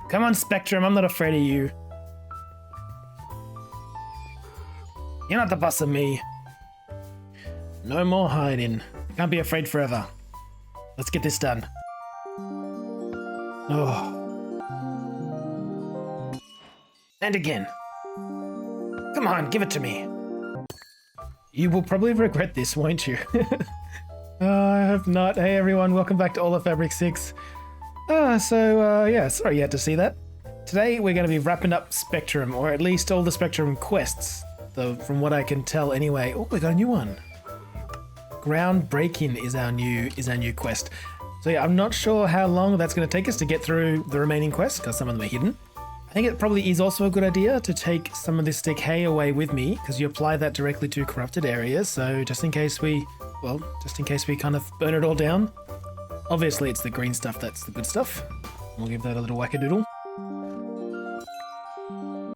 Come on, Spectrum, I'm not afraid of you. You're not the boss of me. No more hiding. Can't be afraid forever. Let's get this done. Oh. And again. Come on, give it to me. You will probably regret this, won't you? I hope not. Hey everyone, welcome back to All of Fabric 6. Yeah, sorry you had to see that. Today we're going to be wrapping up Spectrum, or at least all the Spectrum quests. Though from what I can tell anyway. Oh, we got a new one. Ground Break-In is our new quest. So yeah, I'm not sure how long that's going to take us to get through the remaining quests, because some of them are hidden. I think it probably is also a good idea to take some of this decay away with me, because you apply that directly to corrupted areas, so just in case we kind of burn it all down. Obviously it's the green stuff that's the good stuff. We'll give that a little wackadoodle.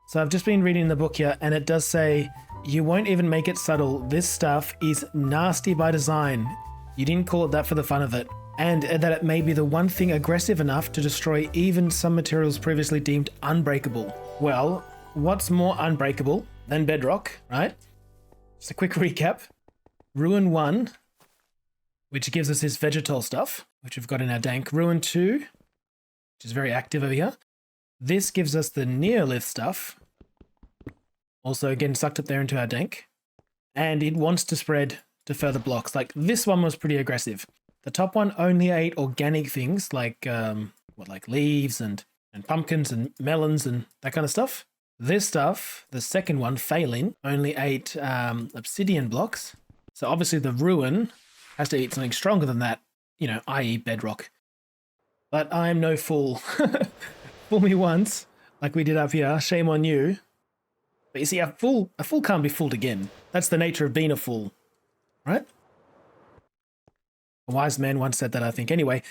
So I've just been reading the book here, and it does say, you won't even make it subtle. This stuff is nasty by design. You didn't call it that for the fun of it. And that it may be the one thing aggressive enough to destroy even some materials previously deemed unbreakable. Well, what's more unbreakable than bedrock, right? Just a quick recap. Ruin 1, which gives us this vegetal stuff, which we've got in our dank. Ruin 2, which is very active over here. This gives us the Neolith stuff. Also, again, sucked up there into our dank. And it wants to spread to further blocks. Like, this one was pretty aggressive. The top one only ate organic things like like leaves and pumpkins and melons and that kind of stuff. This stuff, the second one, Phelan, only ate obsidian blocks. So obviously the Ruin has to eat something stronger than that, you know, i.e. bedrock. But I'm no fool. Fool me once, like we did up here, shame on you. But you see, a fool can't be fooled again. That's the nature of being a fool, right? A wise man once said that, I think. Anyway,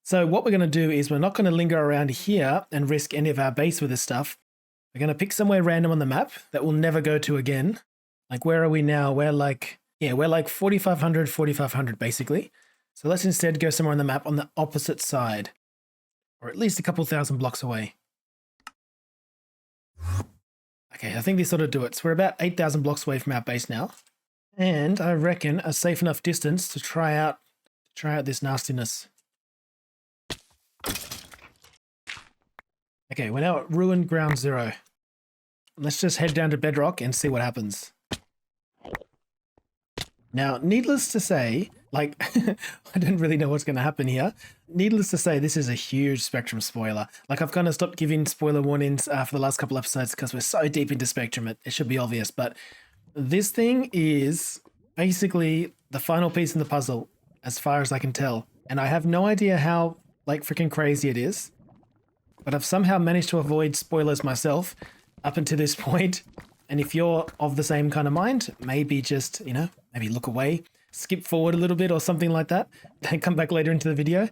so what we're going to do is we're not going to linger around here and risk any of our base with this stuff. We're going to pick somewhere random on the map that we'll never go to again. Like, where are we now? We're like 4,500 basically. So let's instead go somewhere on the map on the opposite side, or at least a couple thousand blocks away. Okay, I think this ought to do it. So we're about 8,000 blocks away from our base now. And I reckon a safe enough distance to try out this nastiness. Okay, we're now at Ruin Ground Zero. Let's just head down to bedrock and see what happens. Now, needless to say, like, I don't really know what's going to happen here. Needless to say, this is a huge Spectrum spoiler. Like, I've kind of stopped giving spoiler warnings for the last couple episodes because we're so deep into Spectrum, it should be obvious. But this thing is basically the final piece in the puzzle, as far as I can tell. And I have no idea how, like, freaking crazy it is. But I've somehow managed to avoid spoilers myself up until this point. And if you're of the same kind of mind, maybe just, you know, maybe look away, skip forward a little bit or something like that. Then come back later into the video.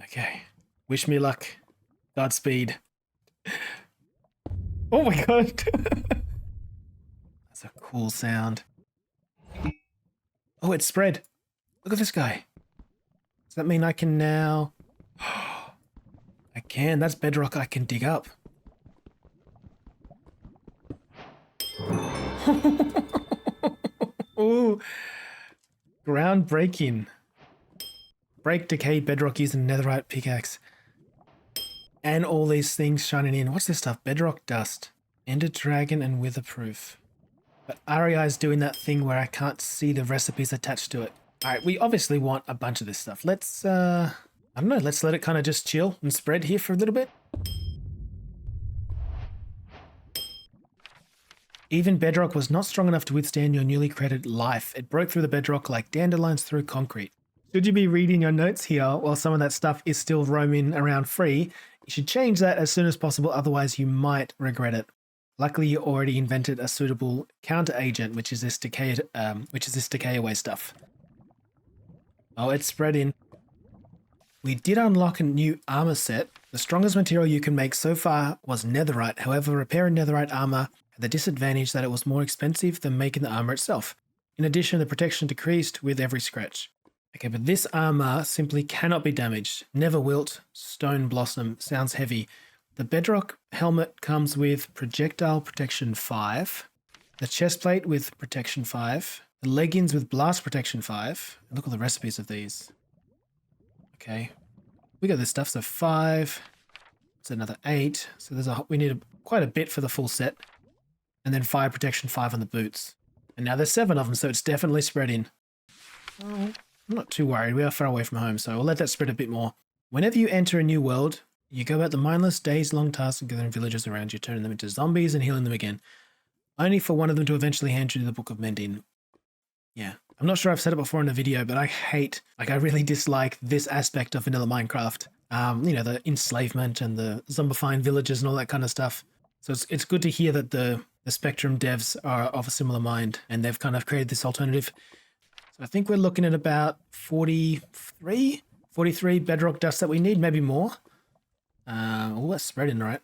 Okay. Wish me luck. Godspeed. Oh my god. That's a cool sound. Oh, it spread. Look at this guy. Does that mean I can now... I can. That's bedrock I can dig up. Ooh. Ground Break-In. Break decay bedrock using netherite pickaxe. And all these things shining in. What's this stuff? Bedrock dust. Ender dragon and witherproof. But REI is doing that thing where I can't see the recipes attached to it. Alright, we obviously want a bunch of this stuff. Let's, I don't know, let's let it kind of just chill and spread here for a little bit. Even bedrock was not strong enough to withstand your newly created life. It broke through the bedrock like dandelions through concrete. Should you be reading your notes here while some of that stuff is still roaming around free, you should change that as soon as possible, otherwise you might regret it. Luckily, you already invented a suitable counter agent, which is this decay away stuff. Oh, it's spread in. We did unlock a new armor set. The strongest material you can make so far was netherite. However, repairing netherite armor had the disadvantage that it was more expensive than making the armor itself. In addition, the protection decreased with every scratch. Okay, but this armor simply cannot be damaged. Never wilt. Stone blossom. Sounds heavy. The bedrock helmet comes with projectile protection 5, the chest plate with protection 5, the leggings with blast protection 5. Look at the recipes of these. Okay, we got this stuff. So 5. It's another 8. So we need quite a bit for the full set, and then fire protection 5 on the boots. And now there's 7 of them, so it's definitely spreading. Oh, I'm not too worried. We are far away from home, so we'll let that spread a bit more. Whenever you enter a new world, you go about the mindless days-long task of gathering villagers around you, turning them into zombies and healing them again. Only for one of them to eventually hand you the Book of Mending. Yeah. I'm not sure I've said it before in a video, but I really dislike this aspect of vanilla Minecraft. You know, the enslavement and the zombifying villages and all that kind of stuff. So it's good to hear that the Spectrum devs are of a similar mind, and they've kind of created this alternative. So I think we're looking at about 43 bedrock dust that we need, maybe more. Oh, that's spreading, right?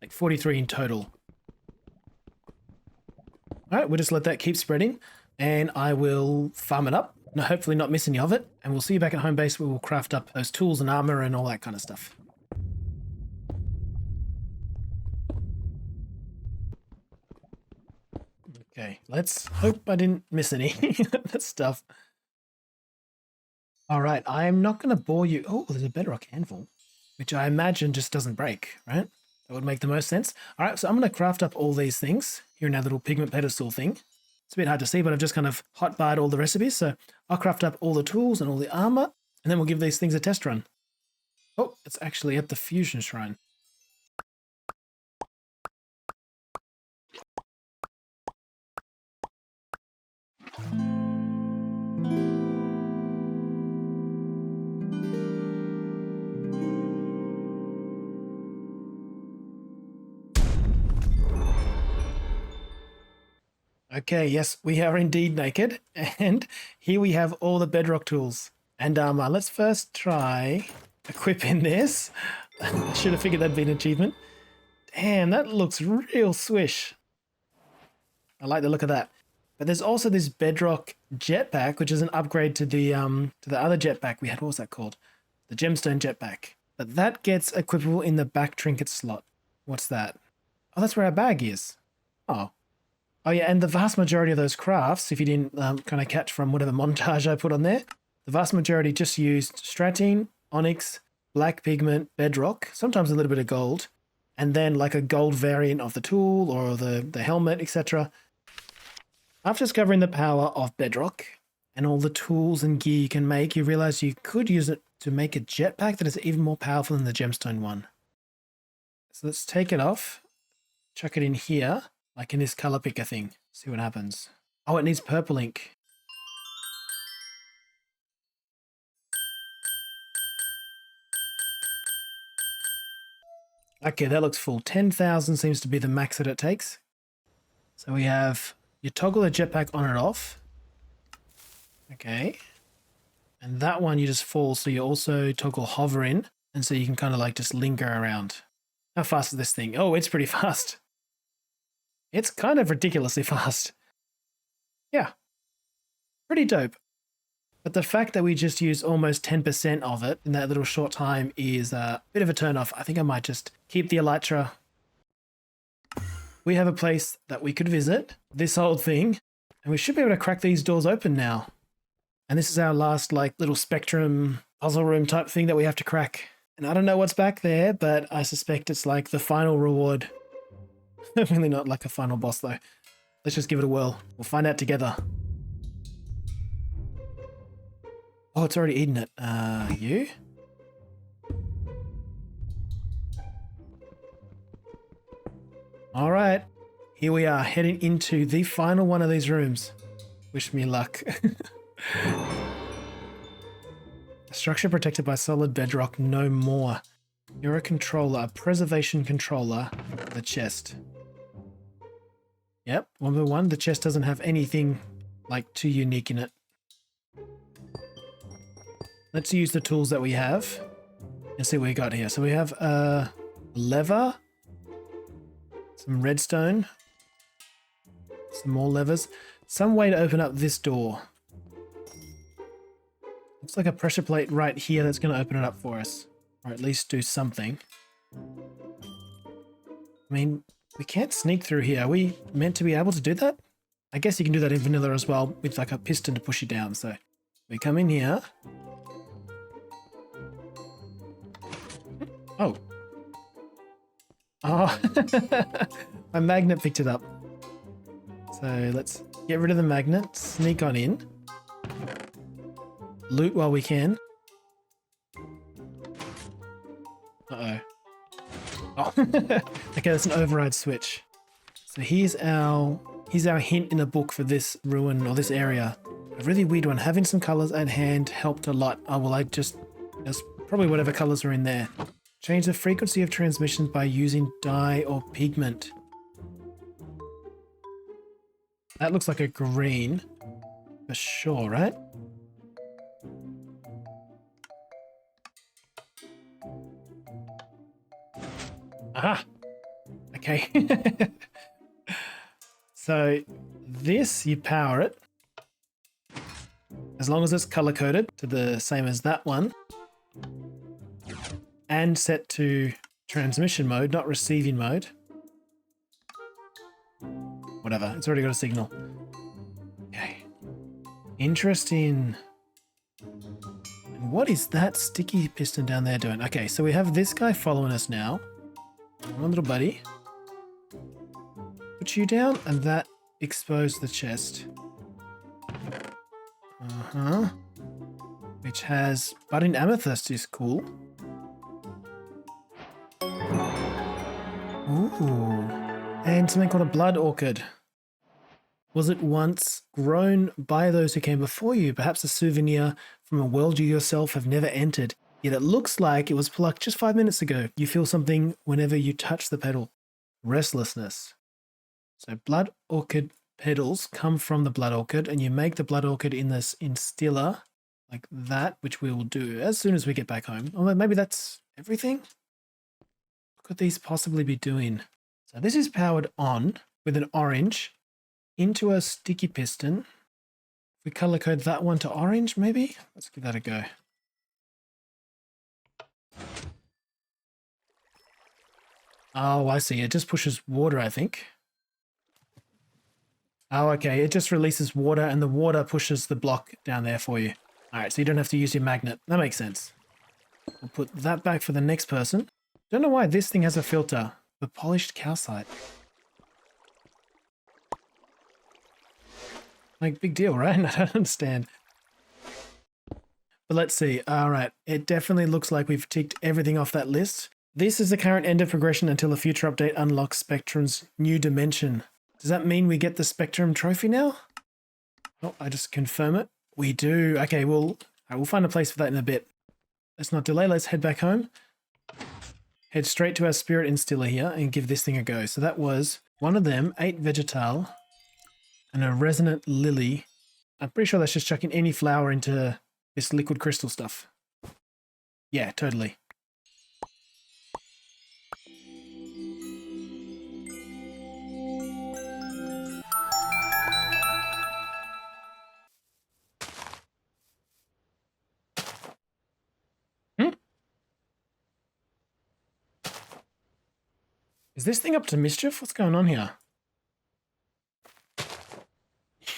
Like 43 in total. All right, we'll just let that keep spreading, and I will farm it up. No, hopefully not miss any of it, and we'll see you back at home base where we'll craft up those tools and armor and all that kind of stuff. Okay, let's hope I didn't miss any of that stuff. All right, I'm not going to bore you. Oh, there's a bedrock anvil, which I imagine just doesn't break, right? That would make the most sense. All right, so I'm going to craft up all these things here in our little pigment pedestal thing. It's a bit hard to see, but I've just kind of hotbarred all the recipes. So I'll craft up all the tools and all the armor, and then we'll give these things a test run. Oh, it's actually at the fusion shrine. Okay, yes, we are indeed naked, and here we have all the bedrock tools and armor. Let's first try equipping this. I should have figured that'd be an achievement. Damn, that looks real swish. I like the look of that. But there's also this bedrock jetpack, which is an upgrade to the other jetpack we had. What was that called? The gemstone jetpack. But that gets equipable in the back trinket slot. What's that? Oh, that's where our bag is. Oh. Oh yeah, and the vast majority of those crafts, if you didn't kind of catch from whatever montage I put on there, the vast majority just used stratine, onyx, black pigment, bedrock, sometimes a little bit of gold, and then like a gold variant of the tool or the helmet, etc. After discovering the power of bedrock and all the tools and gear you can make, you realize you could use it to make a jetpack that is even more powerful than the gemstone one. So let's take it off, chuck it in here. Like in this color picker thing. See what happens. Oh, it needs purple ink. Okay, that looks full. 10,000 seems to be the max that it takes. So we have, you toggle the jetpack on and off. Okay. And that one you just fall, so you also toggle hover in. And so you can kind of like just linger around. How fast is this thing? Oh, it's pretty fast. It's kind of ridiculously fast. Yeah. Pretty dope. But the fact that we just use almost 10% of it in that little short time is a bit of a turn off. I think I might just keep the elytra. We have a place that we could visit, this old thing, and we should be able to crack these doors open now. And this is our last like little spectrum puzzle room type thing that we have to crack. And I don't know what's back there, but I suspect it's like the final reward. Really not like a final boss though. Let's just give it a whirl. We'll find out together. Oh, it's already eaten it. You? All right. Here we are heading into the final one of these rooms. Wish me luck. A structure protected by solid bedrock, no more. You're a controller, a preservation controller. The chest. Yep, 1x1. The chest doesn't have anything like too unique in it. Let's use the tools that we have and see what we got here. So we have a lever, some redstone, some more levers, some way to open up this door. Looks like a pressure plate right here that's going to open it up for us, or at least do something. I mean, we can't sneak through here. Are we meant to be able to do that? I guess you can do that in vanilla as well with like a piston to push you down. So we come in here. Oh. Oh, my magnet picked it up. So let's get rid of the magnet, sneak on in. Loot while we can. Uh-oh. Oh, okay, that's an override switch. So here's our hint in the book for this ruin or this area. A really weird one. Having some colors at hand helped a lot. Oh, well, that's probably whatever colors are in there. Change the frequency of transmissions by using dye or pigment. That looks like a green for sure, right? Aha! Okay. So this, you power it. As long as it's color coded to the same as that one. And set to transmission mode, not receiving mode. Whatever, it's already got a signal. Okay. Interesting. And what is that sticky piston down there doing? Okay, so we have this guy following us now. Come on, little buddy. Put you down, and that exposed the chest. Uh-huh. Which has budding amethyst is cool. Ooh. And something called a blood orchid. Was it once grown by those who came before you? Perhaps a souvenir from a world you yourself have never entered. Yet it looks like it was plucked just 5 minutes ago. You feel something whenever you touch the petal. Restlessness. So blood orchid petals come from the blood orchid, and you make the blood orchid in this instiller like that, which we will do as soon as we get back home. Or maybe that's everything? What could these possibly be doing? So this is powered on with an orange into a sticky piston. If we color code that one to orange, maybe? Let's give that a go. Oh, I see. It just pushes water, I think. Oh, okay. It just releases water, and the water pushes the block down there for you. All right, so you don't have to use your magnet. That makes sense. We'll put that back for the next person. Don't know why this thing has a filter. The polished calcite. Like, big deal, right? I don't understand. But let's see. All right. It definitely looks like we've ticked everything off that list. This is the current end of progression until a future update unlocks Spectrum's new dimension. Does that mean we get the Spectrum trophy now? Oh, I just confirm it. We do. Okay, we'll find a place for that in a bit. Let's not delay. Let's head back home. Head straight to our spirit instiller here and give this thing a go. So that was one of them, 8 vegetal, and a resonant lily. I'm pretty sure that's just chucking any flower into this liquid crystal stuff. Yeah, totally. Is this thing up to mischief? What's going on here?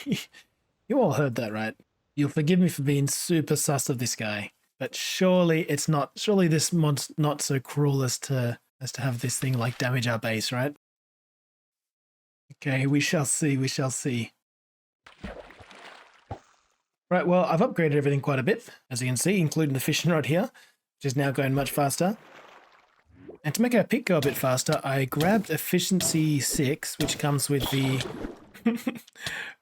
You all heard that, right? You'll forgive me for being super sus of this guy, but surely it's not. Surely this mod's not so cruel as to have this thing like damage our base, right? Okay, we shall see. We shall see. Right, well, I've upgraded everything quite a bit, as you can see, including the fishing rod here, which is now going much faster. And to make our pick go a bit faster, I grabbed Efficiency 6, which comes with the...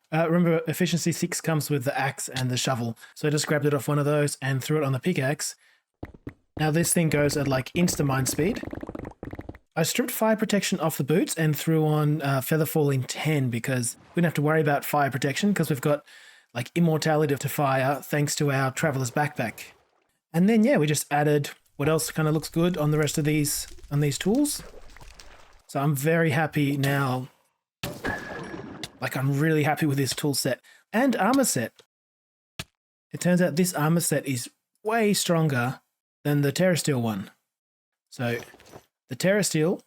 remember, Efficiency 6 comes with the axe and the shovel. So I just grabbed it off one of those and threw it on the pickaxe. Now this thing goes at like insta-mine speed. I stripped fire protection off the boots and threw on feather falling 10 because we don't have to worry about fire protection because we've got like immortality to fire thanks to our traveler's backpack. And then, yeah, we just added... What else kind of looks good on the rest of these tools? So I'm very happy now. Like I'm really happy with this tool set and armor set. It turns out this armor set is way stronger than the Terrasteel one. So the Terrasteel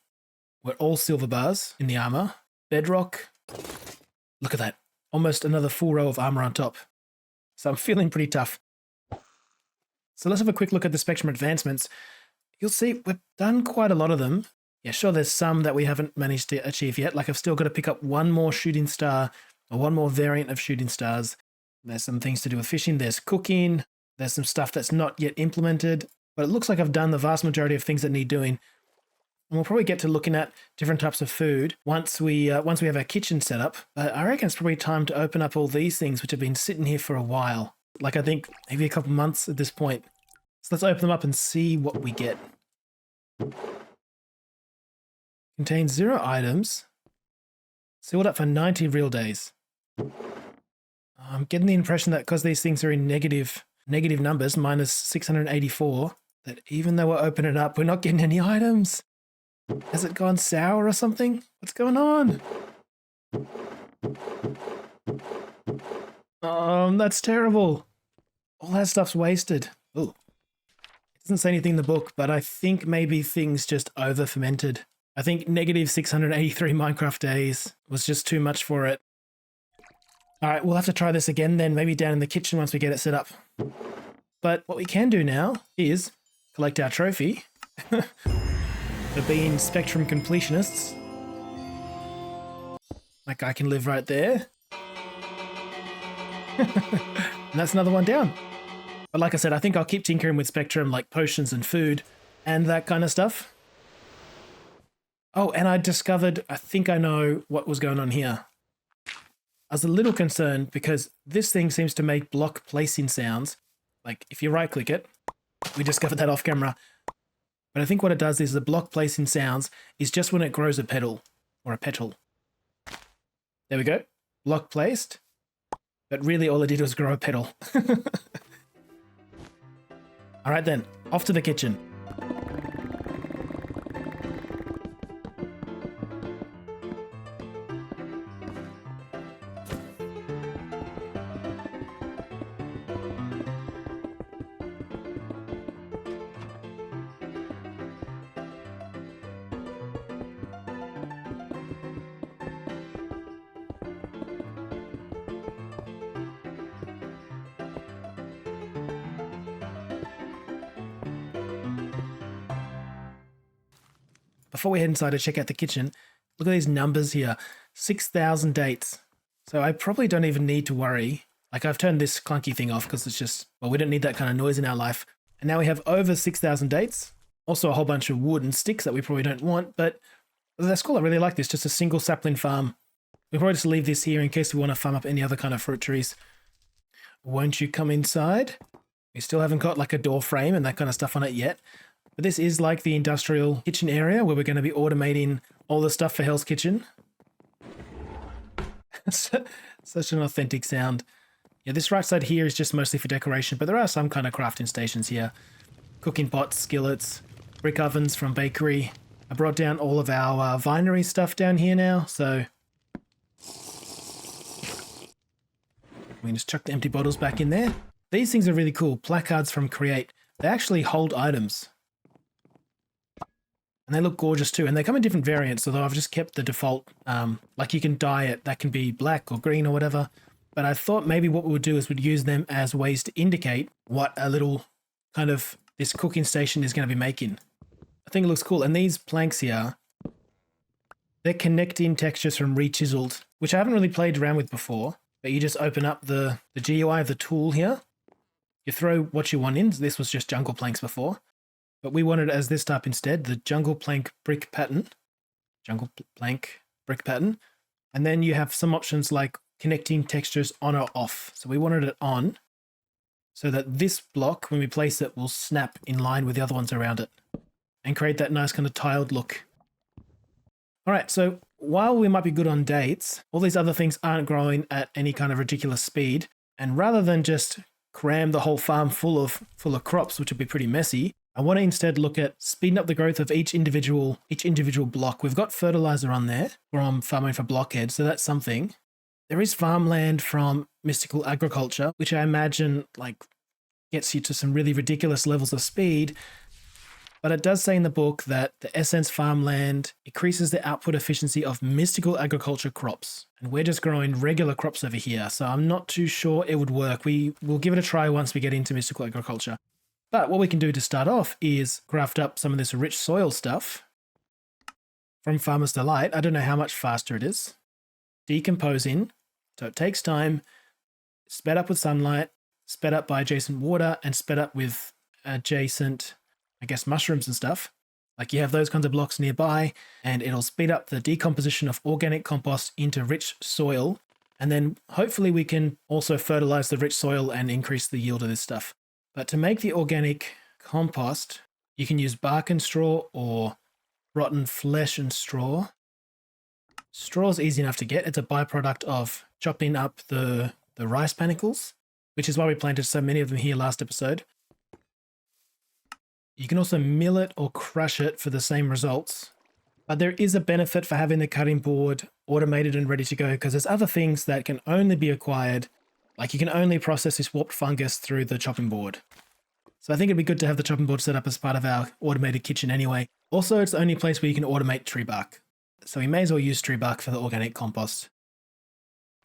We're all silver bars in the armor. Bedrock. Look at that. Almost another full row of armor on top. So I'm feeling pretty tough. So let's have a quick look at the spectrum advancements. You'll see we've done quite a lot of them. Yeah, sure, there's some that we haven't managed to achieve yet. Like I've still got to pick up one more shooting star or one more variant of shooting stars. There's some things to do with fishing. There's cooking. There's some stuff that's not yet implemented. But it looks like I've done the vast majority of things that need doing. And we'll probably get to looking at different types of food once we have our kitchen set up. But I reckon it's probably time to open up all these things which have been sitting here for a while. Like I think maybe a couple months at this point. So let's open them up and see what we get. Contains 0 items. Sealed up for 90 real days. I'm getting the impression that because these things are in negative numbers, minus 684, that even though we're opening it up, we're not getting any items. Has it gone sour or something? What's going on? That's terrible. All that stuff's wasted. Oh, it doesn't say anything in the book, but I think maybe things just over fermented. I think negative 683 Minecraft days was just too much for it. All right, we'll have to try this again then, maybe down in the kitchen once we get it set up. But what we can do now is collect our trophy for being Spectrum Completionists. That guy can live right there. And that's another one down. But like I said, I think I'll keep tinkering with Spectrum, like potions and food and that kind of stuff. Oh, and I discovered, I think I know what was going on here. I was a little concerned because this thing seems to make block placing sounds. Like if you right click it, we discovered that off camera. But I think what it does is the block placing sounds is just when it grows a petal or a petal. There we go. Block placed. But really all it did was grow a petal. All right then, off to the kitchen. Before we head inside to check out the kitchen, look at these numbers here. 6,000 dates. So I probably don't even need to worry. Like I've turned this clunky thing off because it's just, well, we don't need that kind of noise in our life. And now we have over 6,000 dates. Also a whole bunch of wood and sticks that we probably don't want, but that's cool. I really like this. Just a single sapling farm. We'll probably just leave this here in case we want to farm up any other kind of fruit trees. Won't you come inside? We still haven't got like a door frame and that kind of stuff on it yet. But this is like the industrial kitchen area where we're going to be automating all the stuff for Hell's Kitchen. Such an authentic sound. Yeah, this right side here is just mostly for decoration, but there are some kind of crafting stations here. Cooking pots, skillets, brick ovens from bakery. I brought down all of our vinery stuff down here now, so we can just chuck the empty bottles back in there. These things are really cool. Placards from Create. They actually hold items. And they look gorgeous too. And they come in different variants, although I've just kept the default. Like you can dye it. That can be black or green or whatever. But I thought maybe what we would do is we'd use them as ways to indicate what a little kind of this cooking station is going to be making. I think it looks cool. And these planks here, they're connecting textures from Rechiseled, which I haven't really played around with before. But you just open up the GUI of the tool here. You throw what you want in. This was just jungle planks before. But we wanted it as this type instead, the jungle plank brick pattern. Jungle plank brick pattern. And then you have some options like connecting textures on or off. So we wanted it on so that this block, when we place it, will snap in line with the other ones around it and create that nice kind of tiled look. All right, so while we might be good on dates, all these other things aren't growing at any kind of ridiculous speed. And rather than just cram the whole farm full of crops, which would be pretty messy, I want to instead look at speeding up the growth of each individual block. We've got fertilizer on there from farming for blockhead, so that's something. There is farmland from mystical agriculture, which I imagine like gets you to some really ridiculous levels of speed. But it does say in the book that the Essence farmland increases the output efficiency of mystical agriculture crops. And we're just growing regular crops over here, so I'm not too sure it would work. We will give it a try once we get into mystical agriculture. But what we can do to start off is craft up some of this rich soil stuff from Farmer's Delight. I don't know how much faster it is. Decomposing, so it takes time, sped up with sunlight, sped up by adjacent water, and sped up with adjacent, I guess, mushrooms and stuff. Like you have those kinds of blocks nearby, and it'll speed up the decomposition of organic compost into rich soil. And then hopefully we can also fertilize the rich soil and increase the yield of this stuff. But to make the organic compost, you can use bark and straw or rotten flesh and straw. Straw is easy enough to get. It's a byproduct of chopping up the rice panicles, which is why we planted so many of them here last episode. You can also mill it or crush it for the same results. But there is a benefit for having the cutting board automated and ready to go, because there's other things that can only be acquired. Like you can only process this warped fungus through the chopping board. So I think it'd be good to have the chopping board set up as part of our automated kitchen anyway. Also, it's the only place where you can automate tree bark. So we may as well use tree bark for the organic compost.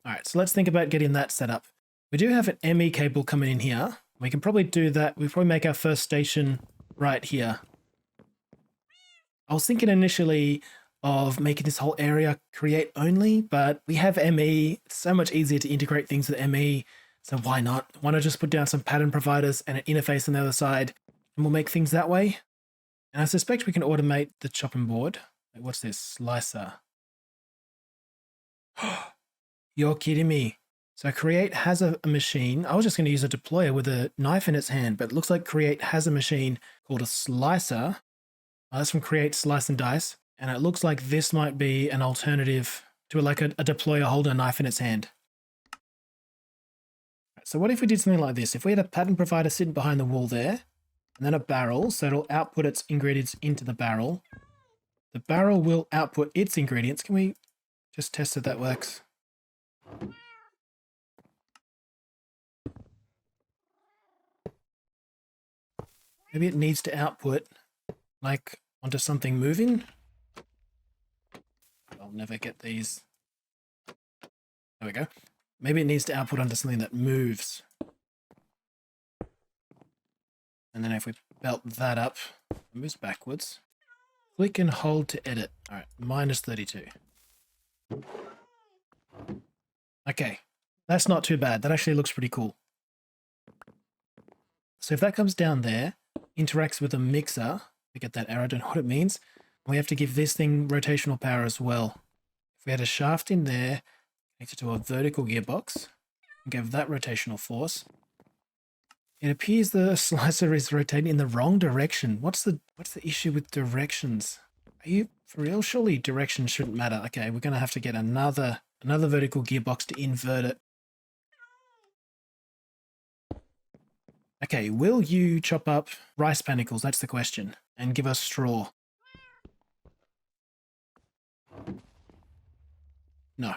All right, so let's think about getting that set up. We do have an ME cable coming in here. We can probably do that. We'll probably make our first station right here. I was thinking initially of making this whole area create only, but we have ME. It's so much easier to integrate things with ME. So why not? Why not just put down some pattern providers and an interface on the other side, and we'll make things that way? And I suspect we can automate the chopping board. Wait, what's this? Slicer. You're kidding me. So Create has a machine. I was just going to use a deployer with a knife in its hand, but it looks like Create has a machine called a slicer. That's from Create Slice and Dice. And it looks like this might be an alternative to like a deployer holding a knife in its hand. So what if we did something like this? If we had a pattern provider sitting behind the wall there, and then a barrel, so it'll output its ingredients into the barrel. The barrel will output its ingredients. Can we just test if that works? Maybe it needs to output like onto something moving. I'll never get these. There we go. Maybe it needs to output onto something that moves. And then if we belt that up, it moves backwards. Click and hold to edit. All right, -32. Okay, that's not too bad. That actually looks pretty cool. So if that comes down there, interacts with a mixer, we get that arrow, don't know what it means. We have to give this thing rotational power as well. If we had a shaft in there, connect it to a vertical gearbox, and give that rotational force. It appears the slicer is rotating in the wrong direction. What's the issue with directions? Are you for real? Surely directions shouldn't matter. Okay, we're going to have to get another vertical gearbox to invert it. Okay, will you chop up rice panicles? That's the question. And give us straw. No.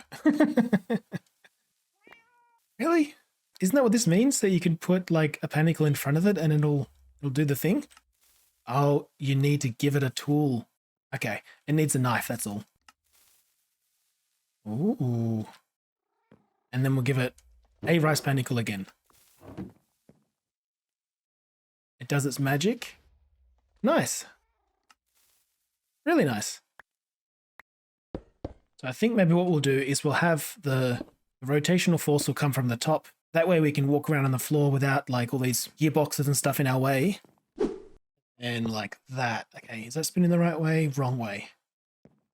Really? Isn't that what this means? That you can put like a panicle in front of it and it'll do the thing? Oh, you need to give it a tool. Okay, it needs a knife, that's all. Ooh. And then we'll give it a rice panicle again. It does its magic. Nice. Really nice. So I think maybe what we'll do is we'll have the rotational force will come from the top. That way we can walk around on the floor without like all these gearboxes and stuff in our way. And like that. Okay, is that spinning the right way? Wrong way.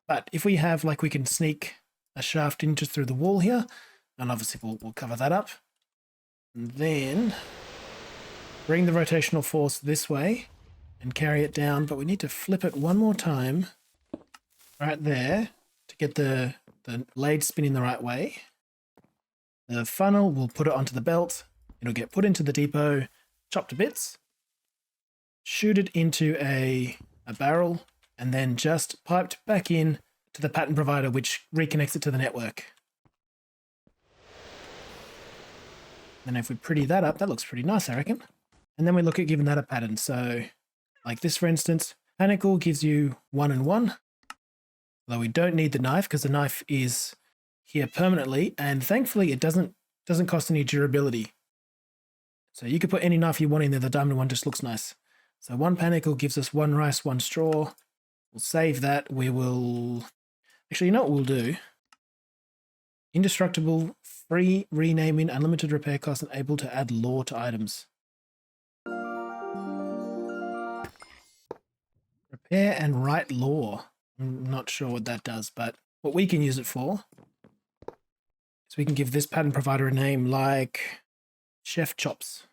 But if we have like we can sneak a shaft in just through the wall here, and obviously we'll cover that up. And then bring the rotational force this way and carry it down, but we need to flip it one more time right there to get the blade spinning the right way. The funnel, we'll put it onto the belt. It'll get put into the depot, chopped to bits, shoot it into a barrel, and then just piped back in to the pattern provider, which reconnects it to the network. And if we pretty that up, that looks pretty nice, I reckon. And then we look at giving that a pattern. So Like this, for instance, panicle gives you 1 and 1. Although we don't need the knife because the knife is here permanently, and thankfully it doesn't cost any durability. So you could put any knife you want in there, the diamond one just looks nice. So 1 panicle gives us 1 rice, 1 straw. We'll save that. We will... Actually, you know what we'll do? Indestructible, free renaming, unlimited repair cost, and able to add lore to items. Repair and write lore. I'm not sure what that does, but what we can use it for is we can give this pattern provider a name like Chef Chops.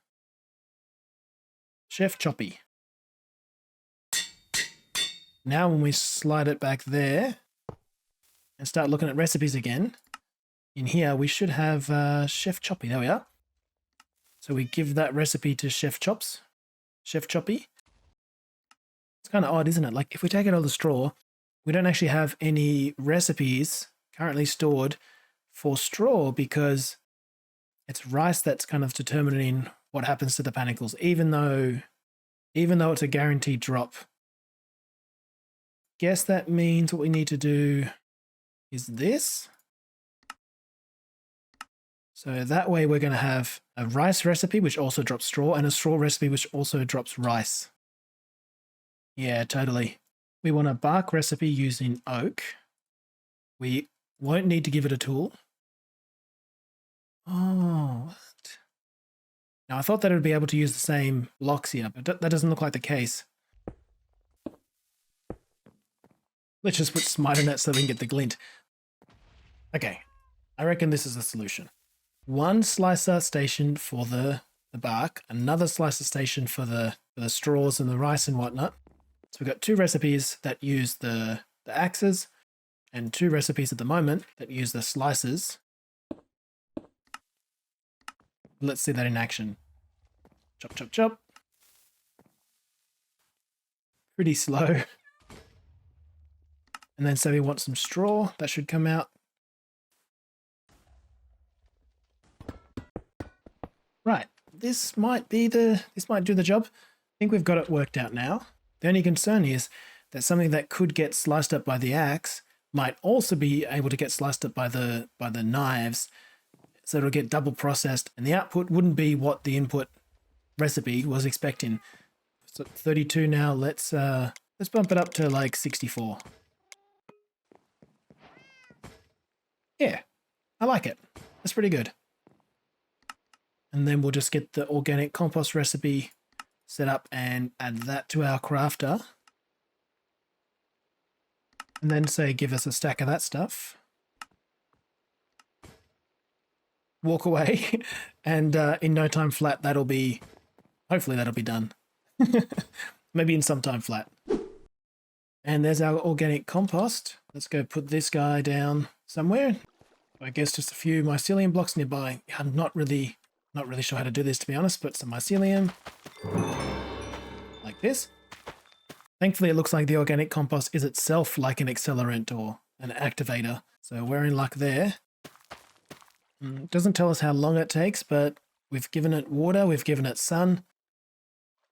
Chef Choppy. Now when we slide it back there and start looking at recipes again, in here we should have Chef Choppy. There we are. So we give that recipe to Chef Chops. Chef Choppy. It's kind of odd, isn't it? Like if we take out all the straw, we don't actually have any recipes currently stored for straw because it's rice that's kind of determining what happens to the panicles, even though it's a guaranteed drop. Guess that means what we need to do is this. So that way we're going to have a rice recipe, which also drops straw, and a straw recipe, which also drops rice. Yeah, totally. We want a bark recipe using oak. We won't need to give it a tool. Oh, what? Now I thought that it would be able to use the same blocks here, but that doesn't look like the case. Let's just put smite in it so we can get the glint. Okay, I reckon this is the solution. 1 slicer station for the bark, another slicer station for the straws and the rice and whatnot. So we've got 2 recipes that use the axes and 2 recipes at the moment that use the slicers. Let's see that in action. Chop, chop, chop. Pretty slow. And then say we want some straw. That should come out. Right. This might do the job. I think we've got it worked out now. The only concern is that something that could get sliced up by the axe might also be able to get sliced up by the knives. So it'll get double processed and the output wouldn't be what the input recipe was expecting. So 32 now, let's bump it up to like 64. Yeah, I like it. That's pretty good. And then we'll just get the organic compost recipe set up and add that to our crafter. And then say give us a stack of that stuff. Walk away and in no time flat hopefully that'll be done. Maybe in some time flat. And there's our organic compost. Let's go put this guy down somewhere. I guess just a few mycelium blocks nearby. I'm not really sure how to do this, to be honest, but some mycelium like this. Thankfully, it looks like the organic compost is itself like an accelerant or an activator. So we're in luck there. It doesn't tell us how long it takes, but we've given it water, we've given it sun.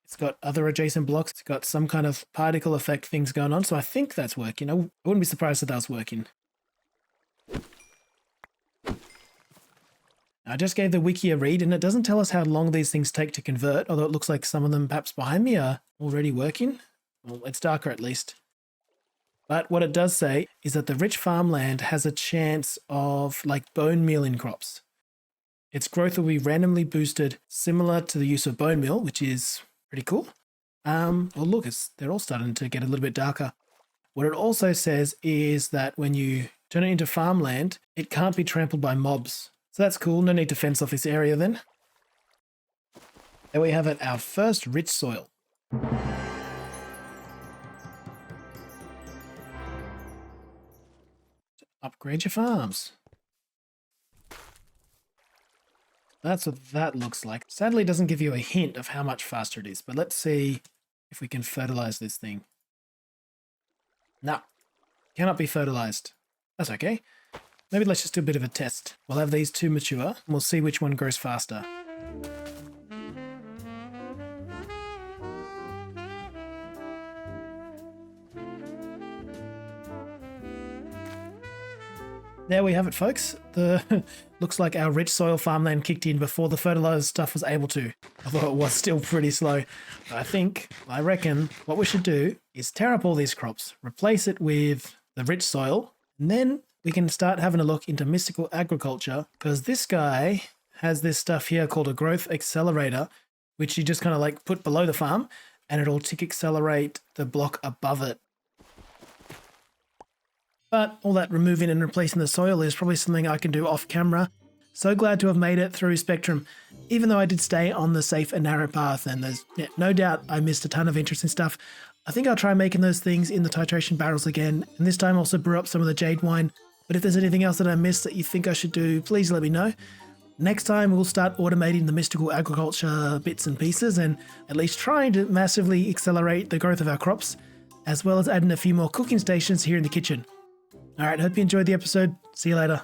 It's got other adjacent blocks. It's got some kind of particle effect things going on. So I think that's working. I wouldn't be surprised if that was working. I just gave the wiki a read and it doesn't tell us how long these things take to convert, although it looks like some of them perhaps behind me are already working. Well, it's darker at least. But what it does say is that the rich farmland has a chance of like bone meal in crops. Its growth will be randomly boosted, similar to the use of bone meal, which is pretty cool. Well, look, they're all starting to get a little bit darker. What it also says is that when you turn it into farmland, it can't be trampled by mobs. So that's cool. No need to fence off this area then. There we have it, our first rich soil. Upgrade your farms. That's what that looks like. Sadly, it doesn't give you a hint of how much faster it is, but let's see if we can fertilize this thing. No, cannot be fertilized. That's okay. Maybe let's just do a bit of a test. We'll have these 2 mature, and we'll see which one grows faster. There we have it, folks. The looks like our rich soil farmland kicked in before the fertilizer stuff was able to. Although it was still pretty slow. I reckon what we should do is tear up all these crops, replace it with the rich soil, and then we can start having a look into mystical agriculture, because this guy has this stuff here called a growth accelerator, which you just kind of like put below the farm, and it'll tick accelerate the block above it. But all that removing and replacing the soil is probably something I can do off camera. So glad to have made it through Spectrum, even though I did stay on the safe and narrow path, and there's no doubt I missed a ton of interesting stuff. I think I'll try making those things in the titration barrels again, and this time also brew up some of the jade wine. But if there's anything else that I missed that you think I should do, please let me know. Next time we'll start automating the mystical agriculture bits and pieces, and at least trying to massively accelerate the growth of our crops, as well as adding a few more cooking stations here in the kitchen. Alright, hope you enjoyed the episode. See you later.